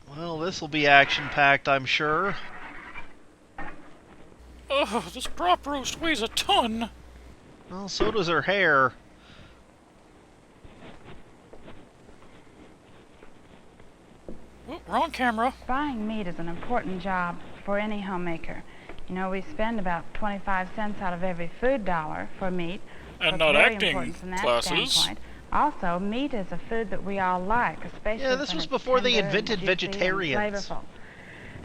Well, this'll be action-packed, I'm sure. Ugh, this prop roast weighs a ton. Well, so does her hair. Oh, wrong camera. Buying meat is an important job for any homemaker. You know, we spend about 25 cents out of every food dollar for meat. And so not it's very acting important from that classes. standpoint. Also, meat is a food that we all like, especially Yeah, this when was it's before they tender and invented juicy vegetarians. and flavorful.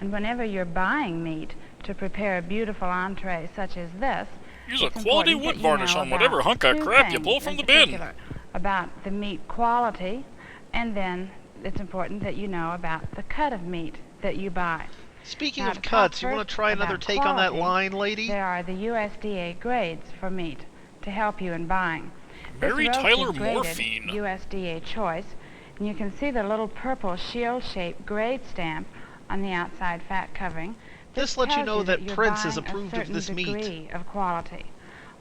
And whenever you're buying meat to prepare a beautiful entree such as this, Use a it's quality important wood that you varnish know on whatever about hunk of two crap you things pull from in the bin. particular, about the meat quality, and then it's important that you know about the cut of meat that you buy. Speaking Now, of to talk cuts, you want first to try another about take on that quality, line, lady? There are the USDA grades for meat to help you in buying. Mary This roast Tyler is graded Morphine. USDA choice, and you can see the little purple shield-shaped grade stamp on the outside fat covering. This lets you tells know that you're Prince has buying a approved of certain this meat. degree of quality.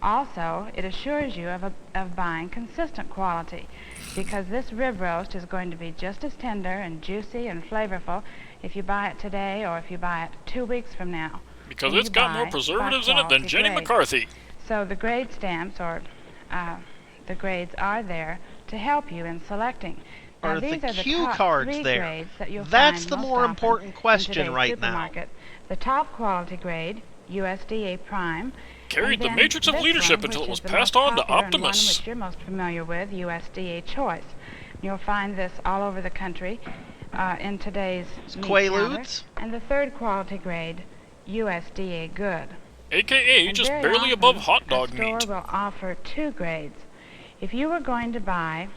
Also, it assures you of buying consistent quality, because this rib roast is going to be just as tender and juicy and flavorful if you buy it today or if you buy it 2 weeks from now. Because when it's you got more buy preservatives in it than quality Jenny grade. McCarthy. So the grade stamps, or the grades, are there to help you in selecting. Now, Are the these are the cue top cards 3 there? grades that you'll That's find the most more often important in question today's right now. supermarket. The top quality grade, USDA Prime, Carried and the then matrix of this leadership one, until it which was is the passed most on to popular and one Optimus. which you're most familiar with, USDA Choice. You'll find this all over the country in today's meat Quaaludes? counter. And the third quality grade, USDA Good. AKA And just very barely often, above hot dog a store meat. will offer 2 grades. If you were going to buy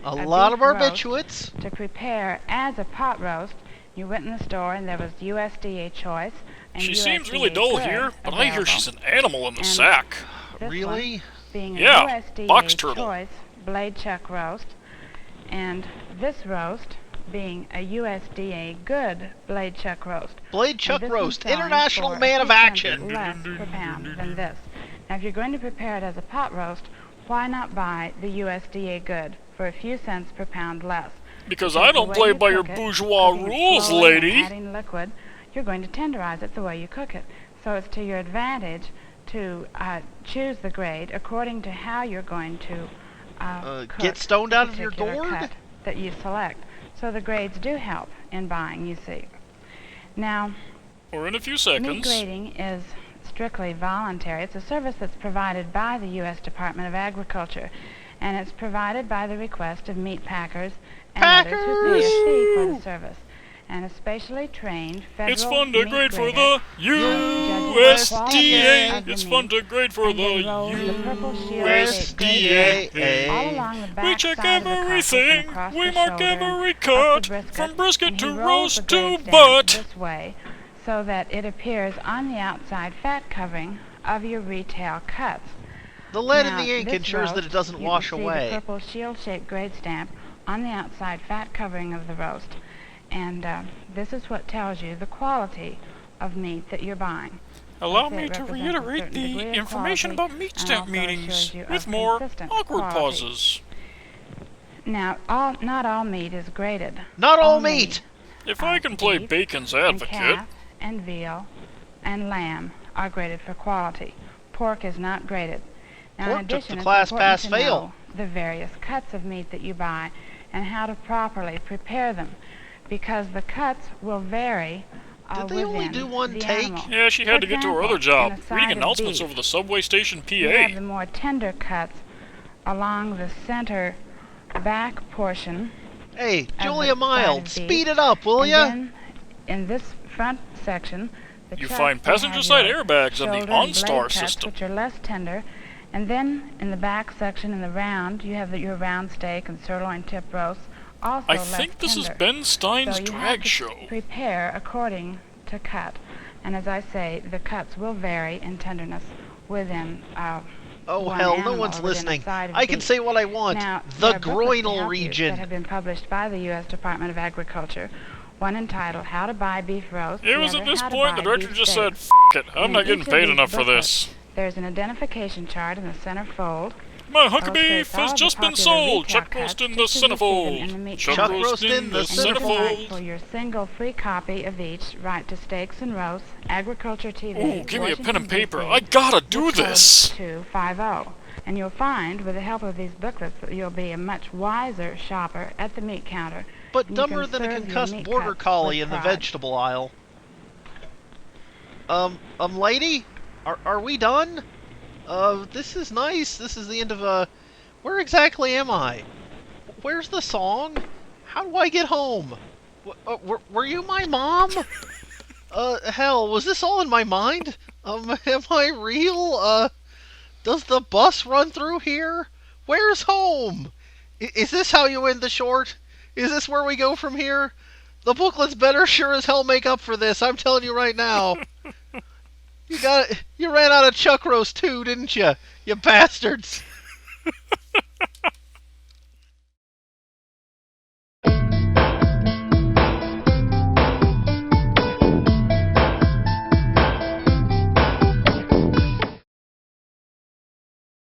A a lot of beef roast barbiturates. to prepare as a pot roast, you went in the store and there was USDA Choice and She USDA seems really dull Good here, but I hear available. she's an animal in the And sack. This Really? one being Yeah, a USDA box turtle. Choice blade chuck roast, and this roast being a USDA Good blade chuck roast. Blade And Chuck this Roast, one's selling international for man of 6 cents action. less per pound than this. Now, if you're going to prepare it as a pot roast, why not buy the USDA Good for a few cents per pound less? Because The I don't way play you by your cook it, bourgeois cooking it rules, slowly and lady. adding liquid, you're going to tenderize it the way you cook it. So it's to your advantage to choose the grade according to how you're going to cook Get stoned the out of your particular gourd? cut that you select. So the grades do help in buying, you see. Now, Or in a few meat seconds. grading is strictly voluntary. It's a service that's provided by the U.S. Department of Agriculture, and it's provided by the request of meat packers and others who pay a fee for the service. And a specially trained federal It's fun to meat grade for grader the judges the quality USDA. of the It's meat, fun to grade for and the then rolls the purple shield-shaped grade USDA. all along the back We check side of the carcass and everything. across We the mark shoulder and every up cut. the brisket, From brisket and he to rolls the roast grade to stamp butt. this way so that it appears on the outside fat covering of your retail cuts. The lead Now, in the ink this ensures that roast, it doesn't you wash can see away. the purple shield-shaped grade stamp on the outside fat covering of the roast. And this is what tells you the quality of meat that you're buying. Allow It me to represents a reiterate certain the degree of information quality about meat and stamp also meetings assures you with of more consistent awkward quality. pauses. Now, not all meat is graded. Not all Only meat! If I can play beef bacon's and advocate, calf and veal and lamb are graded for quality. Pork is not graded. Now, Pork in took addition, the it's class important pass to fail. know the various cuts of meat that you buy and how to properly prepare them, because the cuts will vary. Did they only within do one the take? animal. yeah, she For had to get to her example, other job, in a side reading of announcements beef, over the subway station you have the PA. more tender cuts along the center back portion. Hey, As Julia a side Mild, of beef. speed it up, will And ya? then in this front section, the You cuts find will passenger have side your airbags on the shoulder and blade OnStar cuts, system. which are less tender. And then in the back section, in the round, you have your round steak and sirloin tip roasts, also I less think this is tender. Ben Stein's So you drag have to show. prepare according to cut. And as I say, the cuts will vary in tenderness within Oh one hell, no animal one's or within a listening. side of I can beef. say what I want. Now, The there are booklets to groinal help you region. that have been published by the U.S. Department of Agriculture. One entitled "How to Buy Beef Roast." It the was other, at this "How to point the Buy director Beef just Steak." said, "F it, I'm In not each getting of paid these enough for booklets, this." There's an identification chart in the center fold. My hunk of Illustrates beef all has of just the been popular sold. retail Chuck roast cuts in the just as you see them in centerfold. the meat Chuck Chuck package. roast in the Enter tonight centerfold. for your single free copy of each. Write to Steaks and Roasts, Agriculture TV. Oh, give me a pen and Washington, paper. D.C. I gotta do Book code this. 250. And you'll find, with the help of these booklets, that you'll be a much wiser shopper at the meat counter. But And you dumber can than a serve your concussed meat border cuts collie with in the pride. vegetable aisle. Lady? Are we done? This is nice. This is the end of, where exactly am I? Where's the song? How do I get home? Were you my mom? Hell, was this all in my mind? Am I real? Does the bus run through here? Where's home? Is this how you end the short? Is this where we go from here? The booklets better sure as hell make up for this, I'm telling you right now. You ran out of chuck roast too, didn't you? You bastards.